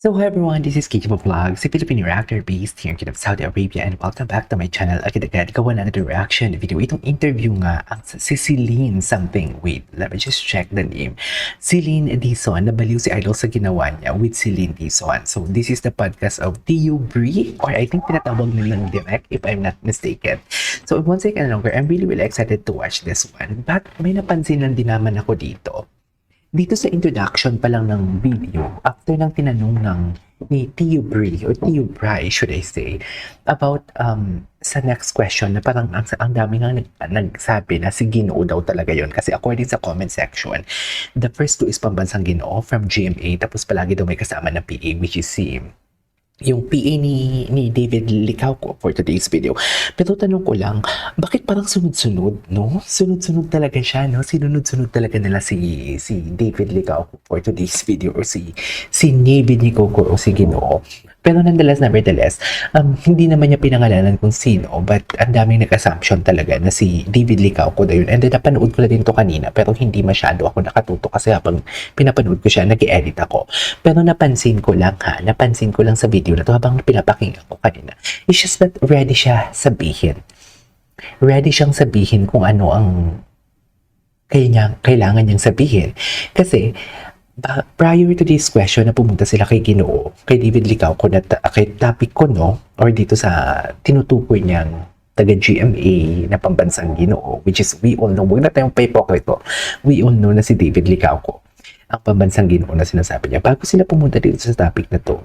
So hi everyone, this is Kiki Vlog, si Filipino reactor based here in Saudi Arabia, and welcome back to my channel. Agad-agad gawa na natin reaction video. Itong interview nga ang si Celine something. Wait, let me just check the name. Celine Dizon, nabaliw si Idol sa ginawa niya with Celine Dizon. So this is the podcast of Tio Brie, or I think tinatawag nilang direct if I'm not mistaken. So once again longer, I'm really excited to watch this one. But may napansin lang din naman ako dito. Dito sa introduction pa lang ng video, after ng tinanong ni Tio Brie, or Tio Brie should I say, about sa next question na parang ang dami nga nagsabi na si Ginoo daw talaga yon. Kasi according sa comment section, the first two is pambansang Ginoo from GMA, tapos palagi daw may kasama na PA, which is si yung PA ni David Licauco for today's video. Pero tanong ko lang, bakit parang sunod-sunod, no? Sunod-sunod talaga siya, no? Sinunod-sunod talaga nila si David Licauco for today's video, or si David Licauco o si Ginoo. Pero nevertheless, hindi naman niya pinangalanan kung sino, but ang daming nag-assumption talaga na si David Licauco na yun. And then napanood ko na din to kanina, pero hindi masyado ako nakatuto kasi habang pinapanood ko siya, nag-edit ako. Pero napansin ko lang sa video na to habang pinapakinggan ko kanina, it's just that ready siya sabihin. Ready siyang sabihin kung ano ang kailangan niyang sabihin. Kasi, prior to this question na pumunta sila kay Ginoo, kay David Licauco, kay topic ko, no? Or dito sa tinutukoy niyang taga-GMA na pambansang Ginoo, which is we all know, huwag na tayong pa-hypocrite, we all know na si David Licauco ang pambansang Ginoo na sinasabi niya. Bago sila pumunta dito sa topic na to,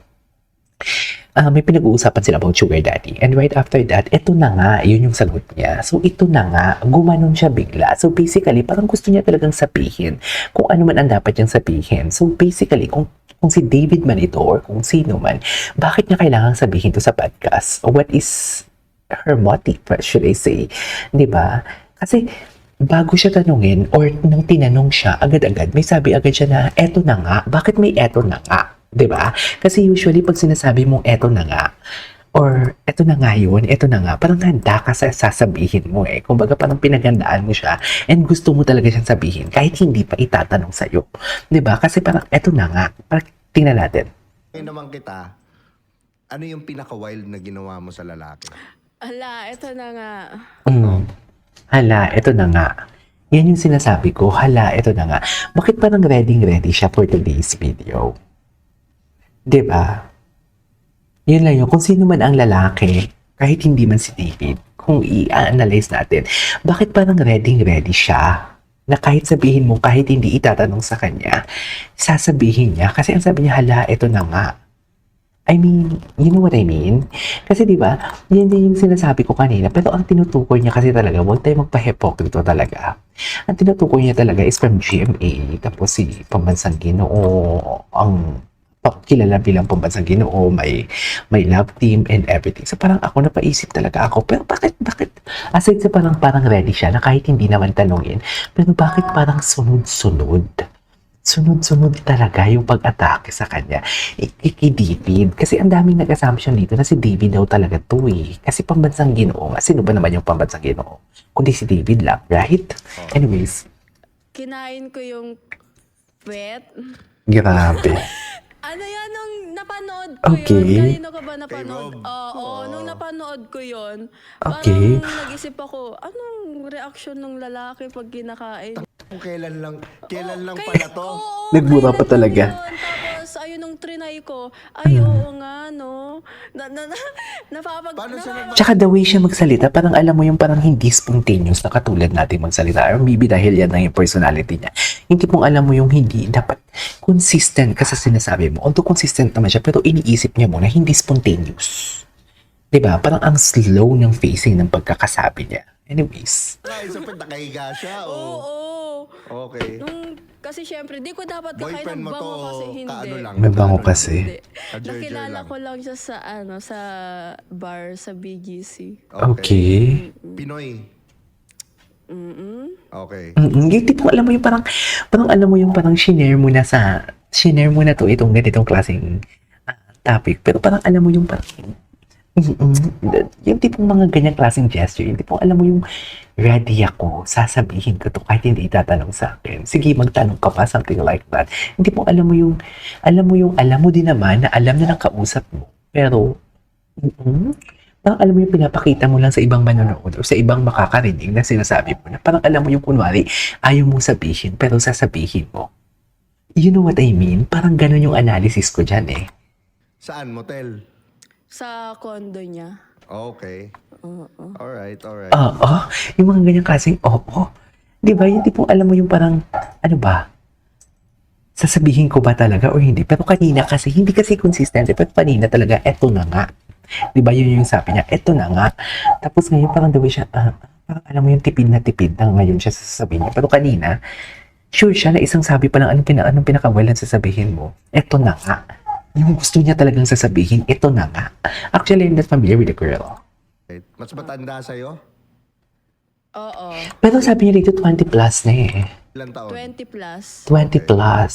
may pinag-uusapan sila about sugar daddy. And right after that, ito na nga, yun yung sagot niya. So, ito na nga, gumanon siya bigla. So, basically, parang gusto niya talagang sabihin kung ano man ang dapat niyang sabihin. So, basically, kung si David man ito or kung sino man, bakit niya kailangang sabihin to sa podcast? What is her motive, should I say? Diba? Kasi, bago siya tanungin or nang tinanong siya, agad-agad, may sabi agad siya na, eto na nga. Bakit may eto na nga? 'Di ba? Kasi usually pag sinasabi mong eto na nga or eto na nga yun, eto na nga, parang handa ka sa sasabihin mo eh. Kumbaga parang pinaghandaan mo siya and gusto mo talaga siyang sabihin kahit hindi pa itatanong sa'yo. 'Di ba? Kasi parang eto na nga. Parang tingnan natin. Ngayon naman kita, ano yung pinaka-wild na ginawa mo sa lalaki? Ala, eto na nga. Hala, eto na nga. Yan yung sinasabi ko. Hala, eto na nga. Bakit parang ready siya for today's video? 'Di ba? Yun lang yun. Kung sino man ang lalaki, kahit hindi man si David, kung i-analyze natin, bakit parang ready siya na kahit sabihin mo, kahit hindi itatanong sa kanya, sasabihin niya. Kasi ang sabi niya, hala, ito na nga. I mean, you know what I mean? Kasi di ba, yan din yung sinasabi ko kanina, pero ang tinutukoy niya kasi talaga, huwag tayo magpa-hypocrite talaga. Ang tinutukoy niya talaga is from GMA, tapos si Pambansang Ginoo, ang kilala bilang Pambansang Ginoo, may love team and everything. So parang ako napaisip talaga ako, pero bakit aside sa parang ready siya na kahit hindi naman tanungin, pero bakit parang sunod-sunod talaga yung pag-atake sa kanya kay David. Kasi ang daming nag-assumption dito na si David daw talaga to eh. Kasi Pambansang Ginoo, sino ba naman yung Pambansang Ginoo? Kundi si David lang, right? Anyways. Kinain ko yung pet. Grabe. Ano yan nung napanood ko Okay. yun? Kanino ka ba napanood? Kay Rob. Oo, nung napanood ko yun, Okay. parang nag-isip ako, anong reaction ng lalaki pag kinakain? Kung kailan lang Kay- pala to? Oo, Nagmura pa kailan talaga. lang yun. Tapos, ayun nung trinay ko, ay, oo nga, no? Paano siya nag- Tsaka the way siya magsalita, parang alam mo yung parang hindi spontaneous na katulad natin magsalita. Or maybe dahil yan lang yung personality niya. Hindi pong alam mo yung hindi dapat consistent ka sa sinasabi mo. Although consistent naman siya, pero iniisip niya mo na hindi spontaneous. 'Di ba? Parang ang slow ng facing ng pagkakasabi niya. Anyways. Ay, so nakahiga siya, Oo. Okay. Kasi syempre, di ko dapat kakain Boyfriend ng mo to, bango kasi o hindi. kaano lang? May bango Kaano lang? kasi. Hindi. Ka-jerjer Nakilala lang. ko lang siya sa bar sa BGC. Okay. Pinoy. Okay. Yung tipong alam mo yung parang alam mo yung parang shinare mo na to itong ganitong klaseng topic. Pero parang alam mo yung parang Yung tipong mga ganyang klaseng gesture, yung tipong alam mo yung ready ako, sasabihin ko to kahit hindi itatanong sa akin. Sige, magtanong ka pa, something like that. Hindi po alam mo din naman na alam na ng kausap mo. Pero, parang alam mo yung pinapakita mo lang sa ibang manonood o sa ibang makakarinig na sinasabi mo na parang alam mo yung kunwari, ayaw mong sabihin pero sasabihin mo. You know what I mean? Parang ganun yung analysis ko dyan eh. Saan? Motel? Sa condo niya. Okay. Alright. Oo, yung mga ganyang klaseng oo. Di ba? Yung tipong alam mo yung parang, ano ba? Sasabihin ko ba talaga o hindi? Pero kanina kasi, hindi kasi consistent. Pero kanina talaga, eto na nga. Di ba yun yung sabi niya, eto na nga. Tapos ngayon parang the way siya, parang alam mo yung tipid na ngayon siya sasabihin niya. Pero kanina, sure siya na isang sabi pa lang anong pinakawalan sasabihin mo. Eto na nga. Yung gusto niya talagang sasabihin, eto na nga. Actually, I'm not familiar with the girl. Mas matanda sa'yo? Oo. Pero sabi niya dito 20 plus na eh. Ilang taon? 20 plus. 20 plus.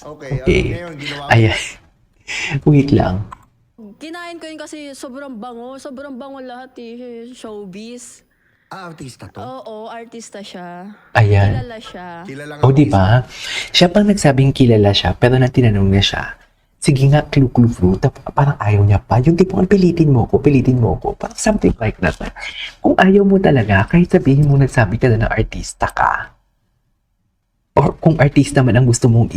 Okay. Okay. Ngayon, ginawa mo? Ayan. Wait lang. Kinain ko yun kasi sobrang bango. Sobrang bango lahat eh. Showbiz. Artista to? Oo, artista siya. Ayan. Kilala siya. Kilalang O, di ba? Siya pang nagsabing kilala siya, pero nang tinanong niya siya, sige nga, clue. Parang ayaw niya pa. Yung tipong pilitin mo ko. Parang something like that. Kung ayaw mo talaga, kahit sabihin mo nagsabi ka na ng artista ka, or kung artista man ang gusto mong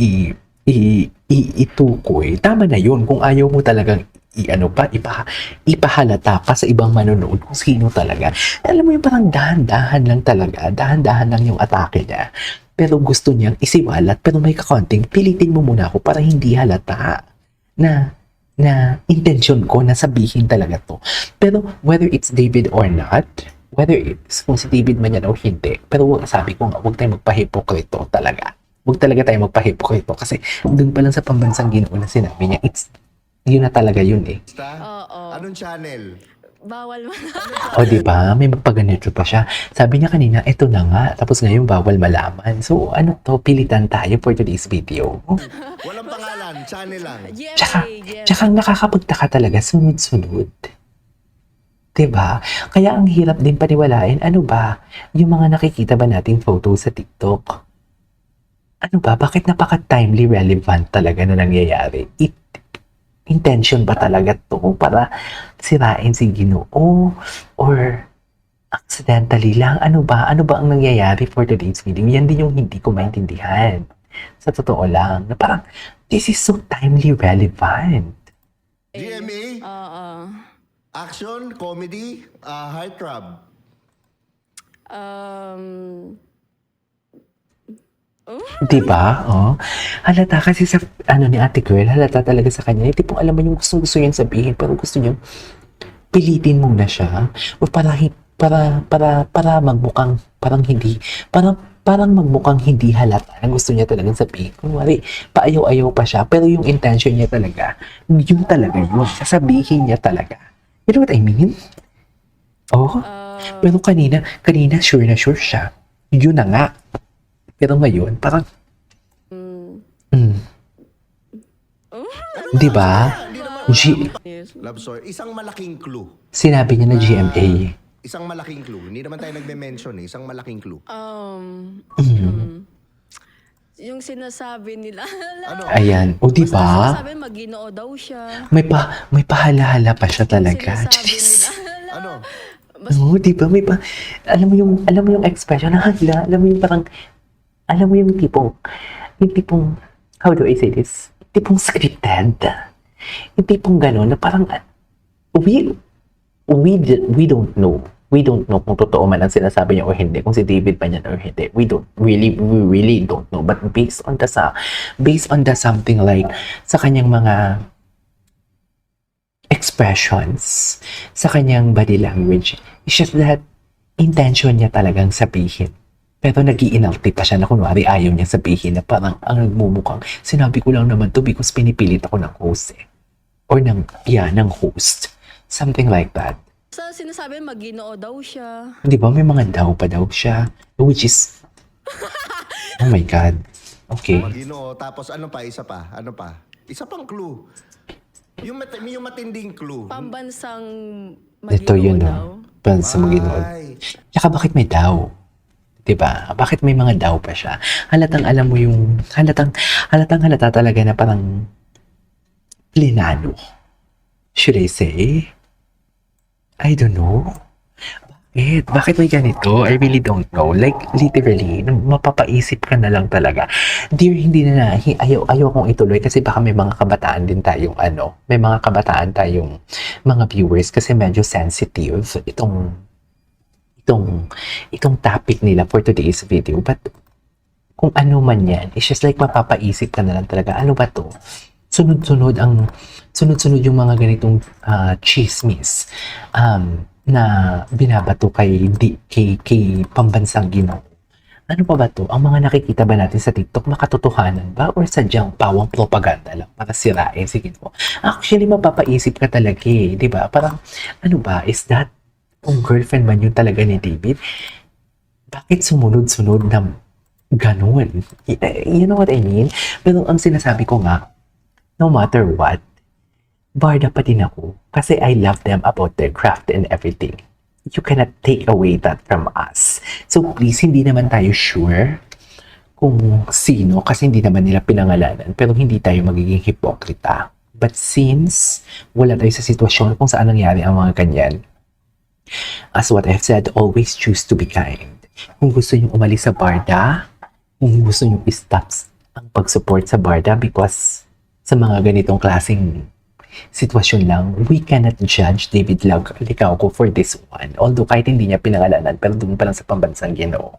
itukoy, tama na yun. Kung ayaw mo talagang ipahalata pa sa ibang manonood kung sino talaga. Alam mo yung parang dahan-dahan lang talaga. Dahan-dahan lang yung atake niya. Pero gusto niyang isiwalat, pero may kakonting, pilitin mo muna ako para hindi halata na intention ko na sabihin talaga to. Pero whether it's David or not, whether it's kung si David man yan o hindi, pero sabi ko nga, huwag tayong magpahipokrito talaga. Huwag talaga tayong magpahipokrito kasi dun pa lang sa pambansang Ginoo na sinabi niya, yun na talaga yun eh. Artista? Oo. Anong channel? Bawal man. O di ba may magpaganito pa siya. Sabi niya kanina, eto na nga. Tapos ngayon bawal malaman. So ano to, pilitan tayo for today's video. Walang pangalan, channel lang. GMA. Tsaka nakakapagtaka talaga, sunod-sunod. Diba? Kaya ang hirap din paniwalain, ano ba, yung mga nakikita ba nating photo sa TikTok? Ano ba, bakit napaka-timely relevant talaga na nangyayari? Intention ba talaga to para sirain si Ginoo? Or accidentally lang? Ano ba ang nangyayari for today's video? Yan din yung hindi ko maintindihan. Sa totoo lang, na parang, this is so timely relevant. GMA? Oo. Action? Comedy? Heartthrob? Diba? Oh. Halata kasi sa, ni ate girl, halata talaga sa kanya. Yung tipong alam mo yung gusto niyang sabihin, pero gusto niyang pilitin muna siya. O para magmukhang parang hindi, parang magmukhang hindi halata na gusto niya talagang sabihin. Kunwari, paayaw-ayaw pa siya, pero yung intention niya talaga, yun talaga yun. Sasabihin niya talaga. You know what I mean? Oh, pero kanina, sure na sure siya. Yun na nga. Pero ngayon, parang, di ba? Love story. Isang malaking clue. Sinabi niya na GMA. Isang malaking clue. Hindi naman tayo nagme-mention eh. Isang malaking clue. Yung sinasabi nila. Ano? Ayan. O, di Basta ba? sinasabi, Maginoo daw siya. May pahala-hala pa siya talaga. Sinasabi nila. Ano? Oo, di ba? Alam mo yung expression na hala, alam mo yung parang, alam mo yung tipong, how do I say this? Tipong scripted. Yung tipong gano'n na parang, we don't know. We don't know kung totoo man ang sinasabi niya o hindi, kung si David pa niyan or hindi. We really don't know. But based on the something like, sa kanyang mga expressions, sa kanyang body language, it's just that intention niya talagang sabihin. Pero nag-iinalti pa siya na kunwari ayaw niya sabihin na parang ang nagmumukhang sinabi ko lang naman to because pinipilit ako ng host eh. Or ng host. Something like that. Sa sinasabi, Maginoo daw siya. Di ba may mga daw pa daw siya? Which is, oh my God. Okay. Maginoo. Tapos ano pa? Isa pa? Ano pa? Isa pang clue. Yung matinding clue. Pambansang Ito yun, Maginoo no? daw. Bansa Maginoo. Ay, Tsaka bakit may daw? 'Di ba? Bakit may mga daw pa siya? Halatang alam mo yung halata talaga na parang plinano. Should I say? I don't know. Bakit may ganito? I really don't know. Like, literally, mapapaisip ka na lang talaga. Dear, hindi na ayaw kong ituloy kasi baka may mga kabataan din tayong may mga kabataan tayong mga viewers kasi medyo sensitive itong topic nila for today's video. But, kung ano man yan, it's just like mapapaisip ka na lang talaga. Ano ba to? Sunod-sunod yung mga ganitong chismis na binabato kay pambansang Ginoo. Ano pa ba to? Ang mga nakikita ba natin sa TikTok, makatotohanan ba? Or sadyang pawang propaganda lang para sirain si Ginoo? Actually, mapapaisip ka talaga eh. Di ba? Parang, ano ba? Is that kung girlfriend man yun talaga ni David? Bakit sumunod-sunod na ganun? You know what I mean? Pero ang sinasabi ko nga, no matter what, barda pa din ako kasi I love them about their craft and everything. You cannot take away that from us. So please, hindi naman tayo sure kung sino kasi hindi naman nila pinangalanan pero hindi tayo magiging hipokrita. But since wala tayo sa sitwasyon kung saan nangyari ang mga ganyan, as what I've said, always choose to be kind. Kung gusto nyo umalis sa barda, kung gusto nyo i-stop ang pag-support sa barda because sa mga ganitong klaseng sitwasyon lang, we cannot judge David Licauco for this one. Although kahit hindi niya pinangalanan, pero doon pa lang sa pambansang Ginoo,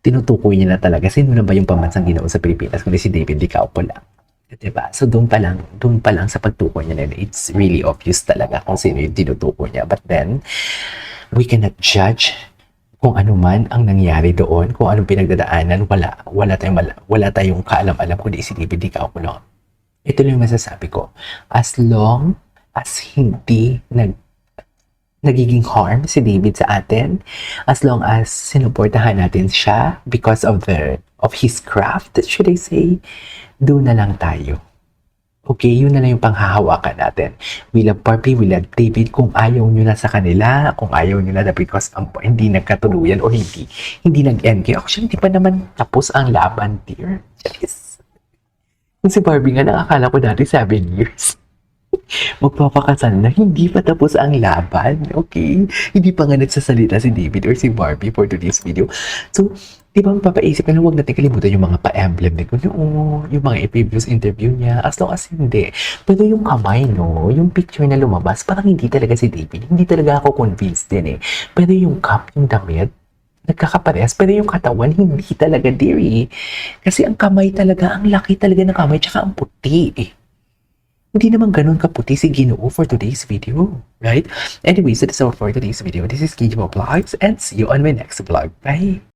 tinutukoy niya na talaga sino na ba yung pambansang Ginoo sa Pilipinas kundi si David Licauco lang. Diba? So doon pa lang sa pagtukoy niya na it's really obvious talaga kung sino yung tinutukoy niya. But then, we cannot judge kung ano man ang nangyari doon, kung anong pinagdadaanan, wala tayong kaalam-alam kundi si David Licauco lang. Ito lang yung masasabi ko. As long as hindi nagiging harm si David sa atin, as long as sinuportahan natin siya because of his craft, should I say, doon na lang tayo. Okay, yun na lang yung panghahawakan natin. We love Barbie, we love David. Kung ayaw nyo na sa kanila, kung ayaw nyo na because hindi nagkatuluyan o hindi nag-end kayo. Actually, hindi pa naman tapos ang laban, dear. Yes. Si Barbie nga, nakakala ko dati 7 years. Magpapakasal na, hindi pa tapos ang laban. Okay? Hindi pa nga nagsasalita si David or si Barbie for today's video. So, di ba mapapaisip na huwag natin kalimutan yung mga pa-emblem ni Gunoo, yung mga previous interview niya, as long as hindi. Pero yung kamay, no, yung picture na lumabas, parang hindi talaga si David. Hindi talaga ako convinced din eh. Pero yung cup, yung damit, nagkakapares, pero yung katawan, hindi talaga, dearie. Kasi ang kamay talaga, ang laki talaga ng kamay, tsaka ang puti eh. Hindi naman ganun kaputi si Ginoo for today's video, right? Anyways, that's all for today's video. This is Kijimo Vlogs, and see you on my next vlog. Bye!